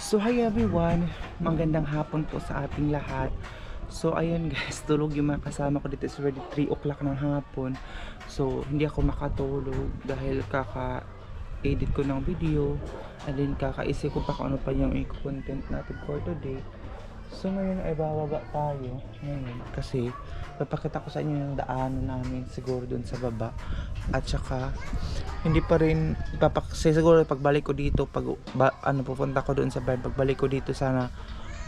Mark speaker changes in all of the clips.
Speaker 1: So hi everyone, magandang hapon po sa ating lahat. So ayun guys, tulog yung mga kasama ko dito. It's already 3 o'clock ng hapon. So hindi ako makatulog dahil kaka-edit ko ng video, and then kakaisip ko pa kung ano pa yung i-content natin for today. So ngayon ay bababa tayo ngayon kasi papakita ko sa inyo yung daanan namin siguro dun sa baba. At saka hindi pa rin siguro pagbalik ko dito pupunta ko doon sa bahay, pagbalik ko dito sana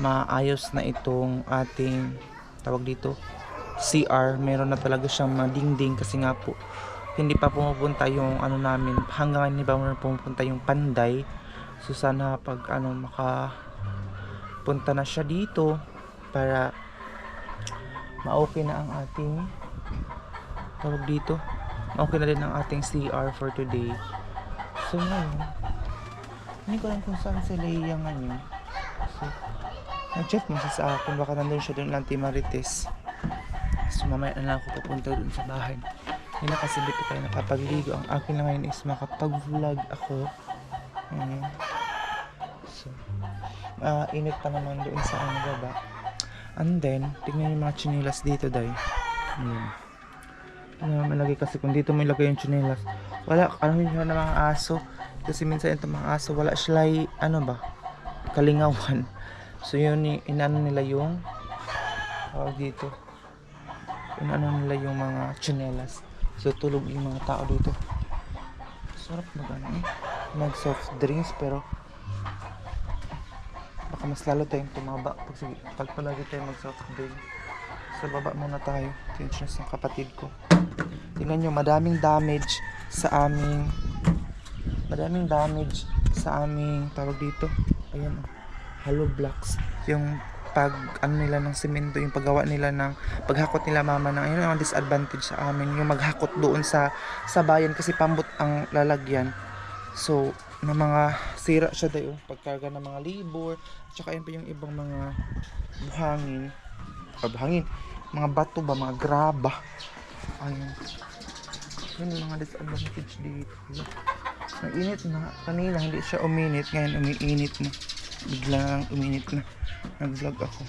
Speaker 1: maayos na itong ating tawag dito CR. Meron na talaga siyang madingding kasi nga po hindi pa pumupunta yung ano namin, hanggang hindi pa pumupunta yung panday. So sana pag makapunta na siya dito para ma-okay na ang ating tawag dito, okay na din ang ating CR for today. So ngayon, hindi ko alam kung saan si Leia ngayon. So, nag-chat mo siya sa akin, baka nandun siya doon lang Marites. So mamaya na lang ako pupunta doon sa bahay. Hindi na kasi dito tayo nakapagligo. Ang akin lang ngayon is makapag-vlog ako. So, init pa naman doon sa baba. And then, tignan yung mga chinilas dito dahil. Malagay kasi kung dito mo ilagay yung chinelas, wala siya ng mga aso kasi minsan itong mga aso wala sila kalingawan. So yun, inano nila yung dito, inano nila yung mga chinelas. So tulog yung mga tao dito. Sarap mag soft drinks, pero baka mas lalo tayong tumaba pag palagi tayong mag soft drinks. So baba muna tayo. Tensions ng kapatid ko. Tingnan nyo, madaming damage sa aming tawag dito. Ayan, hollow blocks. Yung nila ng semento, yung paggawa nila ng paghakot nila mama ng ayun ang disadvantage sa amin, yung maghakot doon sa bayan kasi pambot ang lalagyan. So na mga sira siya dayo pagkarga ng mga libor, tsaka yun pa yung ibang mga buhangin, mga bato ba, mga graba. Ayun. Yun yung mga disadvantage dito. Nag-init na. Kanina hindi siya uminit. Ngayon umiinit na. Bigla lang uminit na. Nag-vlog ako.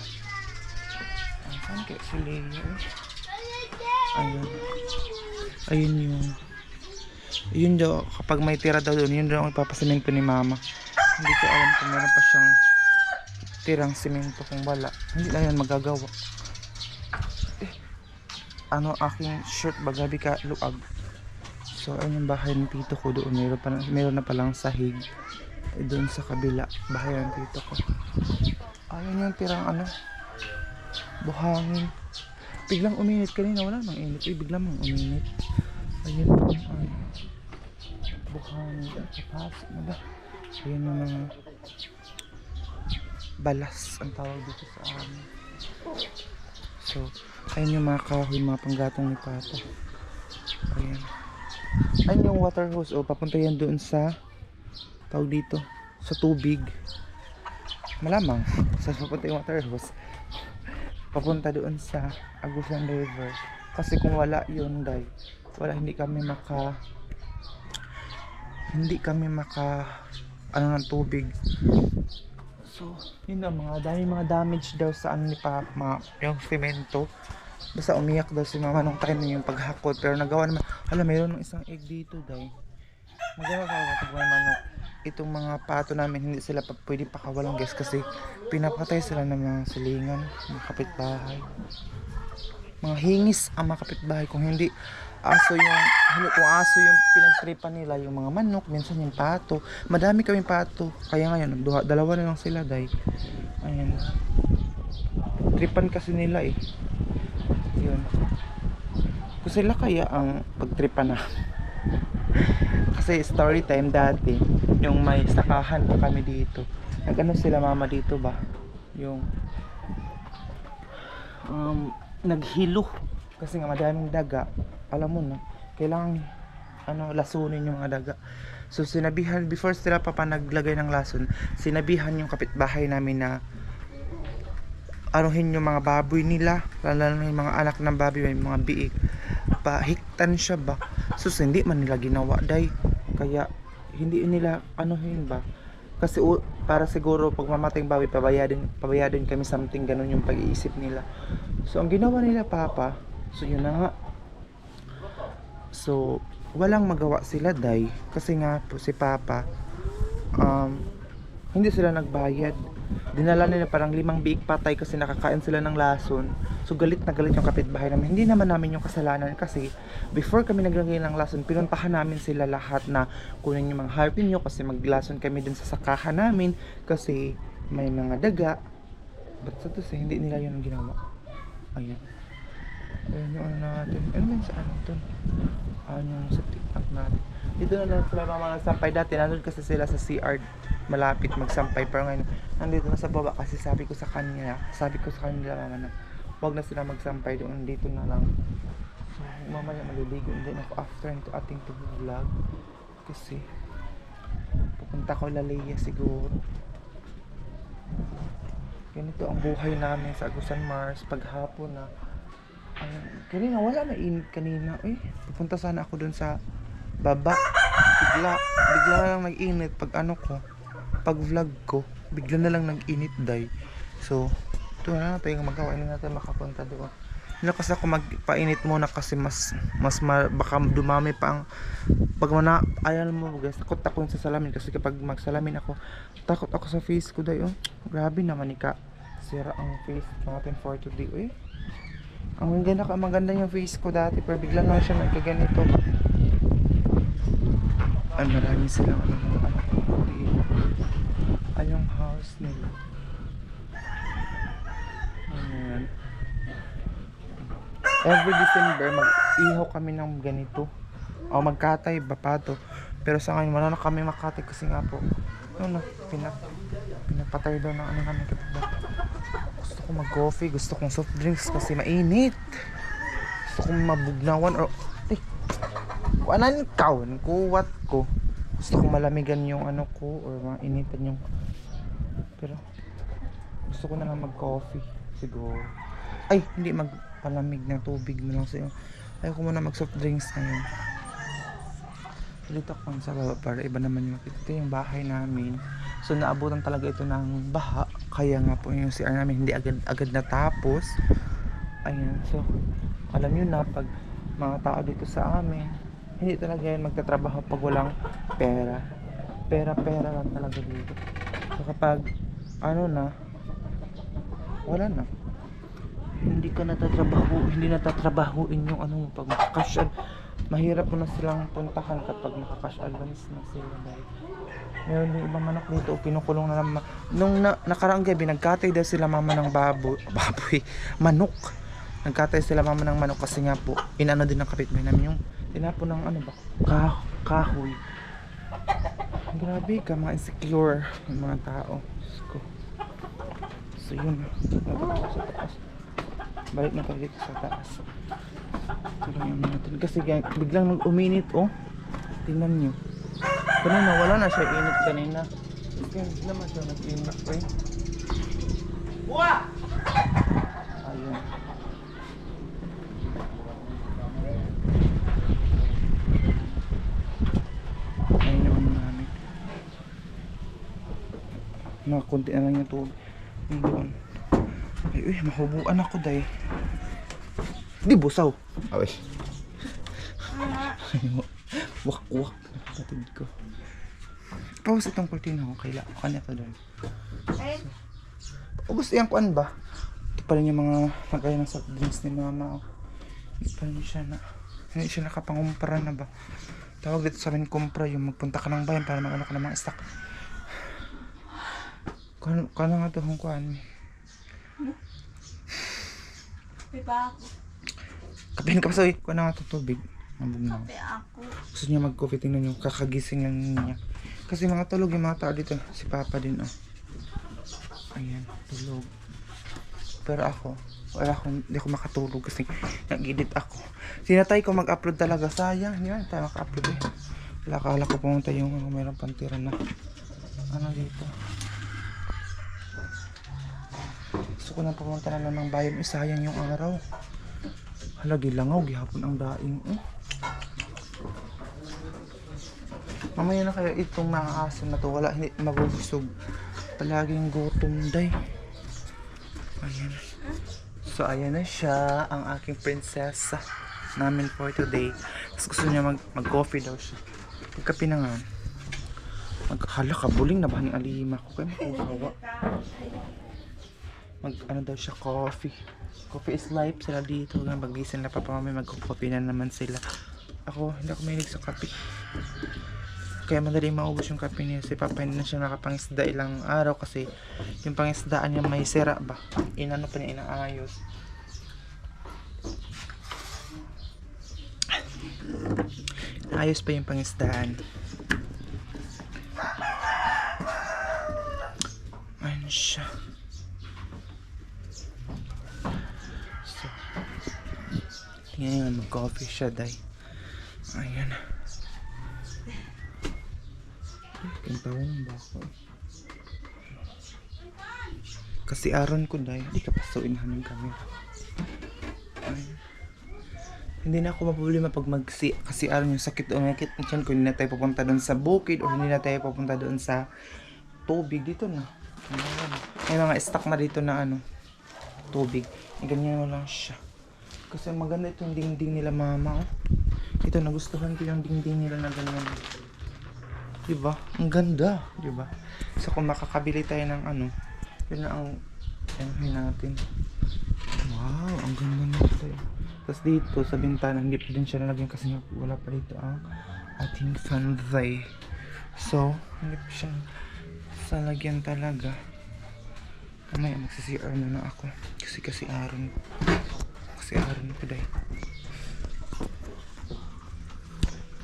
Speaker 1: Saan kaya si Leia? Ayun. Ayun daw. Kapag may tira daw doon, yun daw ang ipapasemento ni mama. Hindi ko alam kung meron pa siyang tirang semento. Kung wala, hindi na yan magagawa. Aking shirt ba, gabi ka luag. So ayun yung bahay ng tito ko doon. Meron na palang sahig. Doon sa kabila, bahay ng tito ko. Ayun yung tirang buhangin. Biglang uminit kanina, wala nang init. Biglang uminit. Ayun yung buhangin. Kapasok na ba? Ayun yung mga balas ang tawag dito sa amin. So ayun yung mga kahoy, mga panggatong ni Papa. Ayan. Ayun yung water hose. Papunta yan doon sa tawag dito, sa tubig. Malamang sa papunta yung water hose papunta doon sa Agusan River. Kasi kung wala yun hindi kami maka ng tubig. So yun na, mga damage daw sa ni Papa, yung semento. Basta umiyak daw si mama nung time na yung paghakot, pero nagawa naman. Mayroon ng isang egg dito magawa ka manok. Itong mga pato namin hindi sila pwede pakawalan guys kasi pinapatay sila ng mga silingan, mga kapitbahay, mga hingis ang mga kapitbahay. Kung hindi aso yung pinagtripan nila, yung mga manok, minsan yung pato. Madami kaming pato, kaya ngayon dalawa na lang sila ayan, tripan kasi nila yun. Kung sila kaya ang pagtripan na kasi story time dati, yung may sakahan pa kami dito. Sila mama dito ba? Yung naghilo kasi nga madaming daga. Alam mo na, kailangan lasunin yung mga daga. So sinabihan, before sila naglagay ng lason, sinabihan yung kapitbahay namin na anuhin yung mga baboy nila, lalo na yung mga anak ng baboy, may mga biik, pahiktan siya ba. So hindi man nila ginawa kaya hindi nila anuhin ba, kasi para siguro pag mamatay bawi pabayadin kami something, ganun yung pag-iisip nila. So ang ginawa nila papa, so yun na nga. So walang magawa sila day kasi nga po si papa hindi sila nagbayad. Dinala nila parang 5 biik patay kasi nakakain sila ng lason. So galit na galit yung kapitbahay namin. Hindi naman namin yung kasalanan kasi before kami naglagay ng lason, pinuntahan namin sila lahat na kunin yung mga harpin nyo kasi maglason kami dun sa sakahan namin kasi may mga daga. But sa to hindi nila yun ang ginawa. Ayun. Ayun yung ano natin. Ano yun sa ano to? Ano yung sa TikTok natin. Dito na lang sila mga nagsampay dati. Nandun kasi sila sa CR malapit magsampay. Pero ngayon, nandito na sa baba kasi sabi ko sa kanila mama na huwag na sila magsampay doon. Dito na lang. So, mamaya maliligo. Hindi na ako after nito ating vlog. Kasi, pupunta ko Laleya siguro. Ganito ang buhay namin sa Agusan Mars. Paghapon na. Kanina wala na init kanina. Pupunta sana ako dun sa baba. Bigla na lang nag-init pag vlog ko, bigla na lang nag-init day. So, ito na natin magawa, hindi natin makapunta doon. Nilakas ako magpainit muna kasi mas baka dumami pa ang ayaw mo guys, takot ako sa salamin kasi kapag magsalamin ako, takot ako sa face ko day. Grabe naman sira ang face natin for today. Ang maganda yung face ko dati pero bigla na siya nagkaganito. Marami silang yung house nila. Ayan. Every December mag-ihaw kami ng ganito o magkatay bapato, pero sa ngayon wala na kami makatay kasi nga po pinapatay daw ng ano namin kapatid. Gusto ko mag-coffee, gusto kong soft drinks kasi mainit, gusto kong mabugnawan or kuwat ko, gusto kong malamigan yung ano ko or mainitan yung, pero gusto ko na lang mag-coffee siguro. Hindi magpalamig ng tubig na lang sa'yo. Ayaw ko muna mag-soft drinks ngayon. Dito ako sa baba para iba naman yung makita. Ito yung bahay namin. So naabutan talaga ito ng baha. Kaya nga po yung CR namin hindi agad natapos. Ayan. So alam nyo na pag mga tao dito sa amin, hindi talaga yan magtatrabaho pag walang pera. Pera lang talaga dito. So kapag wala na, hindi natatrabahuin yung pag makakash mahirap mo na silang puntahan kapag makakash advance na sila dahil meron din ibang manok dito pinukulong na naman. Nung nakaraang gabi nagkatay daw sila mama ng manok. Nagkatay sila mama ng manok kasi nga po inano din ng kapitbahay namin yung tinapon ng kahoy. Grabe ka, mga insecure yung mga tao. So yun, sa taas. Balik na tayo dito sa taas. Tignan natin kasi biglang nag-uminit tingnan nyo kanina wala na siya init kanina kasi naman siya nag-init ayun. Ayun yung namin kunti na lang yung tubig doon. Mahubuan ako day. Di busaw. Wak kapatid ko. Pause itong kurtina ko kaya kanya ka doon. Gusto yung kuan ba? Ito pa rin yung mga nagaya ng soft drinks ni mama. Ito pa rin siya hindi siya nakapangumpara na ba? Tawag dito sa amin kumpra yung magpunta ka ng bayan para mag-ano ka ng mga stock. Kano nga ito hong kuan?
Speaker 2: Pipa ako.
Speaker 1: Kapihin ka pa sa kuan nga ito tubig.
Speaker 2: Kape ako.
Speaker 1: Gusto niya mag-coffee, tingnan niyo, kakagising lang niya. Kasi mga tulog yung mga tao dito. Si Papa din Ayan, tulog. Pero hindi ako makatulog kasi nag-edit ako. Sinatay ko mag-upload talaga. Sayang, hindi na tayo maka-upload Akala ko pumunta yung mayroong pantira na dito. Gusto ko na pumunta na lang ng bayan. Sayang yung araw. Halagi langaw, gihapon ang daing. Mamaya na kaya itong mga aso na to, hindi mabubusog. Palaging gutom, day. Ayan. So, ayan na siya, ang aking prinsesa namin for today. Tapos gusto niya mag-coffee daw siya. Pagkapi na nga. Hala ka, buling na ba ni Alima ko? Kaya makuhawa. Ano daw siya, coffee. Coffee is life sila dito. Mag-gising na pa pa mamay, mag-coffee na naman sila. Ako, hindi ako mahilig sa kape. Kaya madali maubos yung kape niya. Si Papa hindi na siya nakapangisda ilang araw kasi yung pangisdaan niya may sira ba. Inano pa niya, inaayos. Ayos pa yung pangisdaan. Ayun siya. So, tingnan nyo, mag-coffee siya, day. Ayan. Kintawan ba ako? Kasi aron ko, day. Hindi ka pasuin namin kami. Ayan. Hindi na ako maproblema pag kasi aron yung sakit o nakit ng tiyan ko, hindi na tayo pupunta doon sa bukid o hindi na tayo pupunta doon sa tubig dito na. May mga stock na dito na tubig. Ganyan mo lang siya. Kasi maganda itong dingding nila, mama. Oh. Ito, nagustuhan ko yung dingding nila na ganyan. Diba? Ang ganda. Diba? So kung makakabili tayo ng yun na ang natin. Wow, ang ganda nito. Tapos dito sa bintana, hindi pa din siya nalagyan kasi wala pa dito ang ating fanzay. So, hindi pa siya salagyan talaga. Mamaya magsisi-CR na ako. Kasi aron. Kasi aron ko dahil.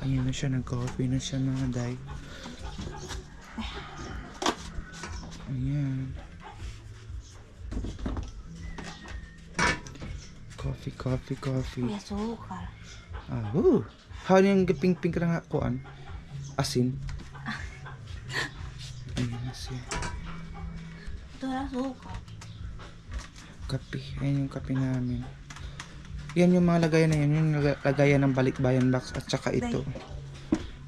Speaker 1: Ayan na siya, nag-coffee na siya mga day. Ayan. Coffee.
Speaker 2: May asukal.
Speaker 1: How yung pink lang kuan? Asin. Ayan na siya.
Speaker 2: Ito na asukal.
Speaker 1: Kape. Ayan yung kape namin. Yan yung mga lagayan na yun. Yung lagayan ng balikbayan box. At saka ito.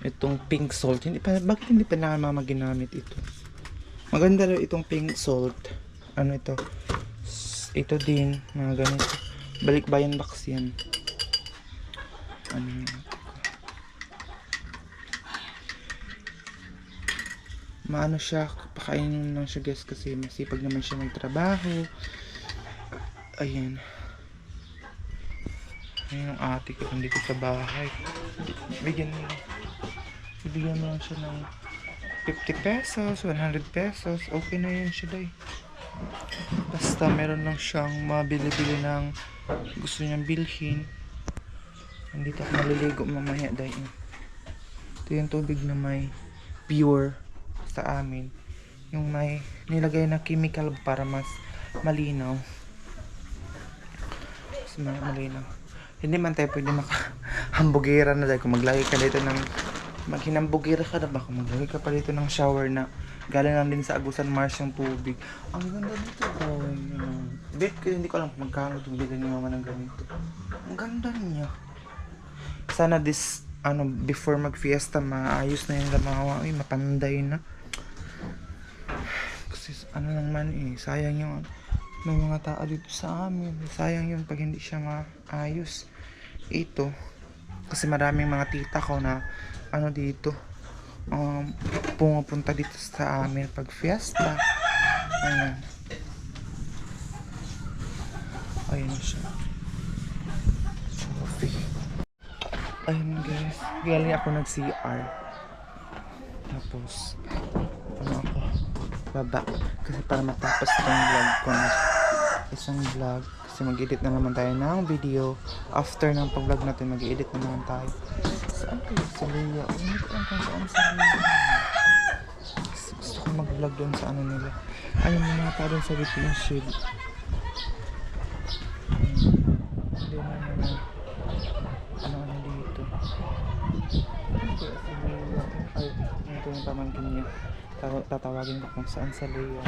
Speaker 1: Itong pink salt. Bakit hindi pa na mama ginamit ito? Maganda rin itong pink salt. Ano ito? Ito din. Mga ganito. Balikbayan box yan. Ano yun? Maano siya. Pakainin lang siya guys kasi masipag naman siya magtrabaho. Ayan. Ayan yung ate ko nandito sa bahay. Ibigyan mo lang siya ng 50 pesos, 100 pesos. Okay na yun siya day. Basta meron lang siyang mabili-bili ng gusto niyang bilhin. Nandito ako maliligo mamaya day. Ito yung tubig na may pure sa amin. Yung may nilagay na chemical para mas malinaw. Mas malinaw. Hindi man tayo pwede makahambugira na dahil kung maglagay ka dito ng maghinambugira ka na ba kung maglagay ka pa dito ng shower na galing lang din sa Agusan Mars yung tubig. Ang ganda dito. Bet ko hindi ko alam kung magkano itong bilhin ni mama ng ganito. Ang ganda niya. Sana before mag fiesta maayos na yung lamawa. Ay, mapanday na. Kasi naman sayang yung may mga tao dito sa amin. Sayang yun pag hindi siya maayos. Ito. Kasi maraming mga tita ko na dito. Pumupunta dito sa amin pag fiesta. Ayan. Ayan na siya. Coffee. Ayun guys. Galing ako nag-CR. Tapos, ako. Baba. Kasi para matapos itong vlog ko na isang vlog. Kasi mag-edit na naman tayo ng video. After ng pag-vlog natin, mag-edit na naman tayo. Saan kayo? Sa Leia. Hindi ko lang kung saan sa Leia. Gusto ko mag-vlog doon sa nila. Ayun yung mga tao doon sa waiting shed. Hindi na dito. Sa Leia. Ay, ito yung pamangkin niya. Tatawagin ko kung saan sa Leia.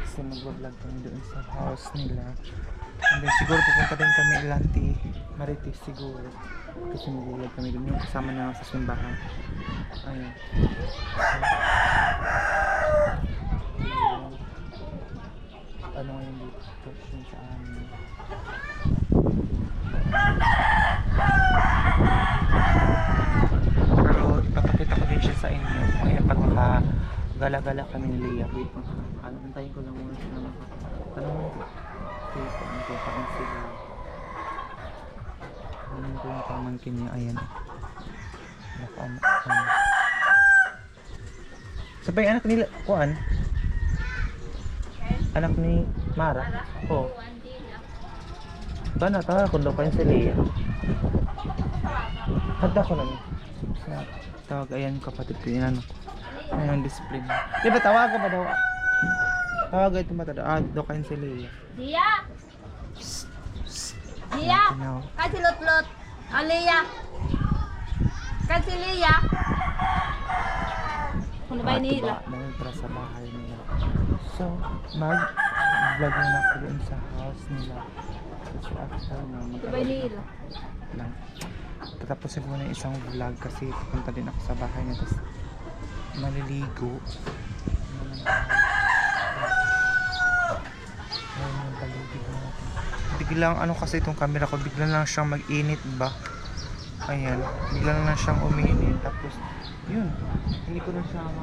Speaker 1: Kasi mag-vlog kami doon sa house nila. And then siguro pupunta din kami Ilanti Marites siguro. Kasi mag-vlog kami doon yung kasama na sa simbahan. Ayun. ano ngayon dito yun sa amin. Pero ipapakita ko din siya sa inyo ngayon pag makagala-gala kami ni Leah. Wait, antayin ko lang muna siya na tanong mo okay, ano ko pa sila. Ano ko yung pamangkin niya, ayan. Sabay anak nila, kuan? Anak ni Mara? Oo. Bana, tawag ko daw pa yung si Leah. Handa ko lang. Tawag, ayan kapatid ko, inano ko. Ayan ang display niya. Di ba tawag ba daw? Tawag ito ba daw? Ah, daw kayo si Leah.
Speaker 2: Dia! Dia!
Speaker 1: Ayan,
Speaker 2: Kasi lot-lot. Aliyah! Kasi Leah! Ano ba nila?
Speaker 1: Dahil para sa bahay nila. So, mag-vlog na ako doon sa house nila. Kasi after na
Speaker 2: Sabay nila.
Speaker 1: lang. Tatapusin ko na yung isang vlog kasi pupunta din ako sa bahay niya. Tapos maliligo. Ayun yung paligid natin. Biglang ano kasi itong camera ko, bigla lang siyang mag-init ba? Ayan, bigla lang siyang uminit. Tapos, yun, hindi ko na siya ano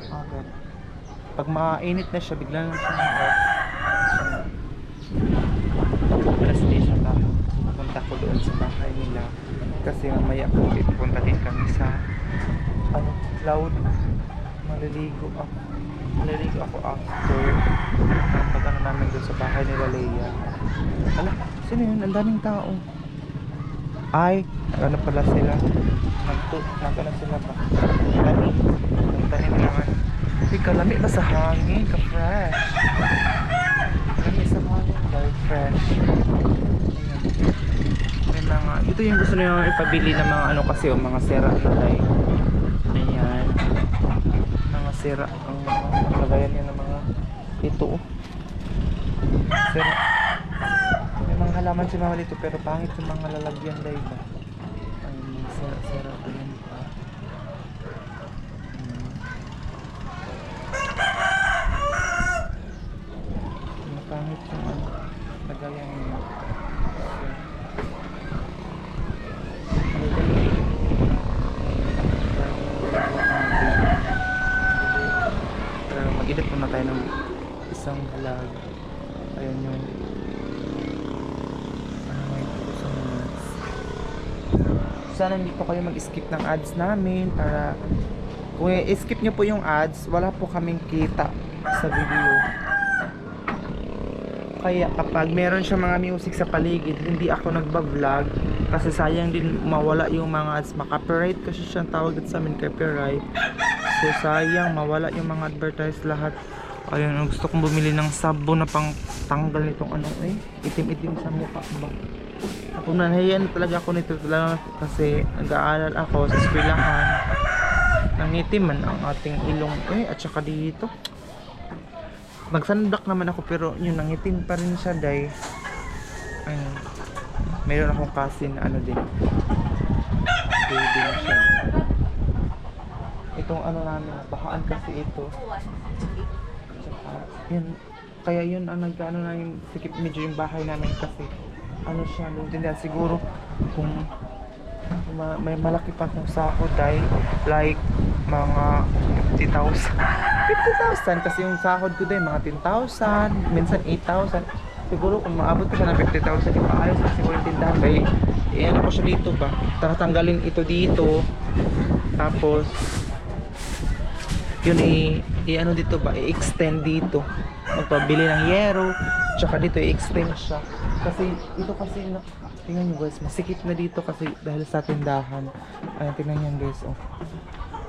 Speaker 1: agad. Pag mainit na siya, bigla lang siya mag-off. Alas 10 na tayo. Punta ko doon sa bahay nila. Kasi mamaya po ipunta din kami sa cloud. Maliligo ako after pag ano namin doon sa bahay nila Leah. Ala, sino yun? Ang daming tao. Ay, ano pala sila? Nagano sila ba? Tanim naman. Uy, kalami ba sa hangin? Ka-fresh. Kalami sa hangin. Very fresh. Ayan na nga. Ito yung gusto nyo ipabili ng mga ano kasi mga sira na like. Ayan. Mga sira. Ang mga lagayan niya ng mga ito. Sira. May mga halaman si mama dito pero pangit yung mga lalagyan dahil ba? Ayun, sira-sira pa yun pa. Pangit yung lagayan niya. Pero mag-edit muna tayo ng isang vlog. Ayun yung sana hindi po kayo mag-skip ng ads namin para kung i-skip nyo po yung ads wala po kaming kita sa video. Kaya kapag meron siya mga music sa paligid hindi ako nagba-vlog kasi sayang din mawala yung mga ads. Copyright kasi siyang tawag sa amin, copyright. So sayang mawala yung mga advertise lahat. Ayun, gusto kong bumili ng sabon na pang tanggal nitong ano itim-itim sa mukha ba. Ako nahiyan talaga ako nito talaga kasi nag-aaral ako sa eskwelahan. Nangitiman ang ating ilong at saka dito. Nagsandak naman ako pero yun nangitim pa rin siya dahil ayun. Mayroon akong cousin na ano din. Baby na siya. Itong ano namin, bahaan kasi ito. Yun, kaya yun ang nag-ano na yung sikip medyo yung bahay namin kasi ano siya, din siguro kung may malaki pa akong sahod dahil like mga 50,000 kasi yung sahod ko din mga 10,000 minsan 8,000 siguro kung maabot ko siya ng 50,000 ipaayos na siguro yung tindahan dahil ano ko siya dito ba tatanggalin ito dito tapos yun ano dito ba i-extend dito magpabili ng yero tsaka dito i-extend siya kasi ito kasi tingnan nyo guys masikip na dito kasi dahil sa tindahan tingnan nyo guys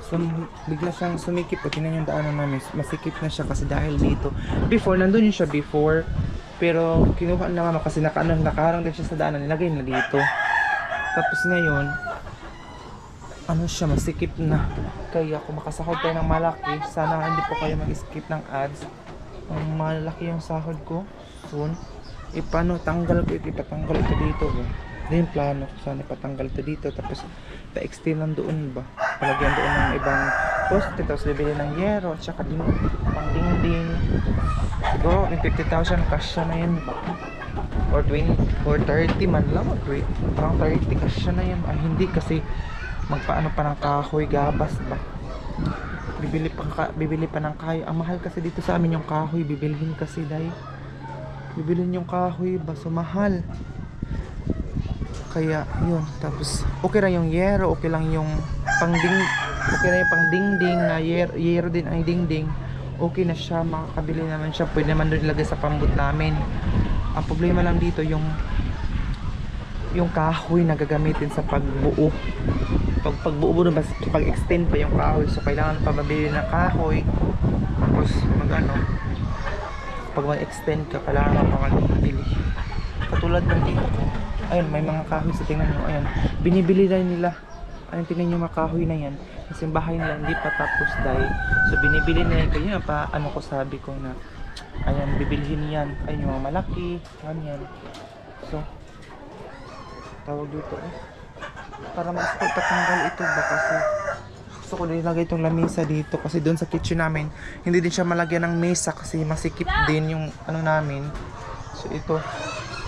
Speaker 1: so bigla siyang sumikip tingnan nyo yung daanan namin masikip na siya kasi dahil dito before nandun yun siya before pero kinuha na mama kasi nakaharang din siya sa daanan nilagay na dito tapos ngayon ano siya masikip na kaya kung makasahod tayo ng malaki sana hindi po kayo mag-skip ng ads ang malaki yung sahod ko soon paano ipatanggal ito dito ba yung plano ko sana ipatanggal ito dito tapos pa-extend lang doon ba palagyan doon ng ibang poste, tapos bibili ng yero, tsaka pang dingding. Siguro, yung 50,000 kasya na yan ba? Or 20, or 30 man lang, or 20, parang 30 kasya na yan. Ay, hindi kasi magpaano pa ng kahoy, gabas ba? Bibili pa ng kahoy. Ang mahal kasi dito sa amin yung kahoy, bibilhin kasi dahil. Bibilhin yung kahoy ba, so mahal. Kaya, yun. Tapos, okay lang yung yero, okay lang yung okay lang yung pang dingding na yero din ang dingding. Okay na siya, makakabili naman siya. Pwede naman doon ilagay sa pambut namin. Ang problema lang dito yung kahoy na gagamitin sa pagbuo. Pagbuo doon, pag-extend pa yung kahoy. So, kailangan pa mabili ng kahoy. Tapos, pag mag-extend ka, kailangan pa magbili. Katulad ng dito. Ayun, may mga kahoy sa tingnan nyo. Ayan, binibili na nila. Ayun, tingnan nyo mga kahoy na yan. Kasi yung bahay nila hindi pa tapos dahil. So, binibili na yan. Kaya pa, ko sabi ko na, ayan, bibilhin yan. Ayun, yung mga malaki. Ganyan. So, tawag dito para mas pagtatanggal ito ba kasi gusto ko nilagay itong lamesa dito kasi doon sa kitchen namin hindi din siya malagyan ng mesa kasi masikip din yung namin. So ito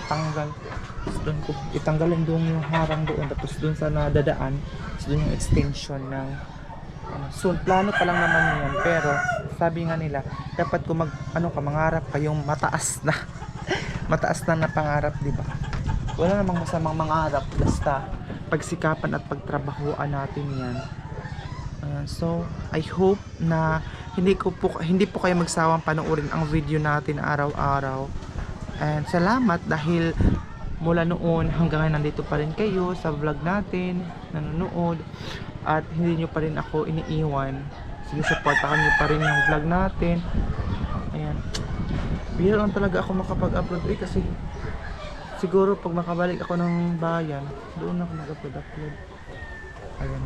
Speaker 1: tanggal, tapos doon ko itanggalin doon yung harang doon, tapos doon sa nadadaan, tapos doon yung extension ng soon, plano pa lang naman yan, pero sabi nga nila dapat kung mangarap kayong mataas na mataas na pangarap, di ba? Wala namang masamang mangarap, basta pagsikapan at pagtrabahuan natin yan. So I hope na hindi po kayo magsawang panoorin ang video natin araw-araw. And salamat dahil mula noon hanggang ngayon nandito pa rin kayo sa vlog natin, nanonood, at hindi nyo pa rin ako iniiwan. Sige, supportahan nyo pa rin yung vlog natin. Ayan, bihira lang talaga ako makapag-upload kasi siguro pag makabalik ako ng bayan, doon ako mag-upload. Ayan.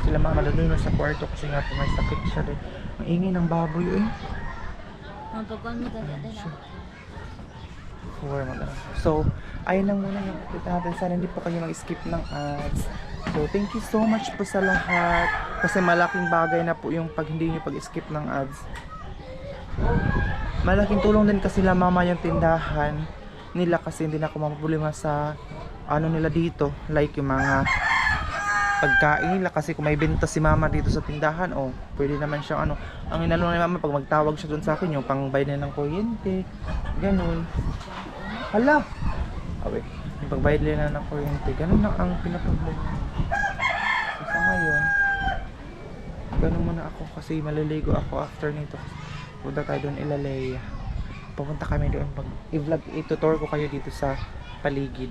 Speaker 1: Sila mama doon sa kwarto kasi nga po may sakit siya rin. Ang ingay ng baboy eh.
Speaker 2: Mapagkuhan mo dali din
Speaker 1: So, ayun lang muna yung update natin. Sana hindi po kayo mag-skip ng ads. So, thank you so much po sa lahat. Kasi malaking bagay na po yung pag hindi nyo pag-skip ng ads. Malaking tulong din kasi la mama yung tindahan nila kasi hindi na ako maproblema sa nila dito, like yung mga pagkain nila kasi kung may benta si mama dito sa tindahan, pwede naman siyang ang inalo ni mama pag magtawag siya dun sa akin yung pangbayad na ng kuryente, ganun. Hala, yung pagbayad nila ng kuryente, ganun lang ang pinaproblema. So sa ngayon, ganun muna ako kasi maliligo ako after nito. Punta tayo doon Ilalea. Pupunta kami doon pag i-vlog, i-tutor ko kayo dito sa paligid.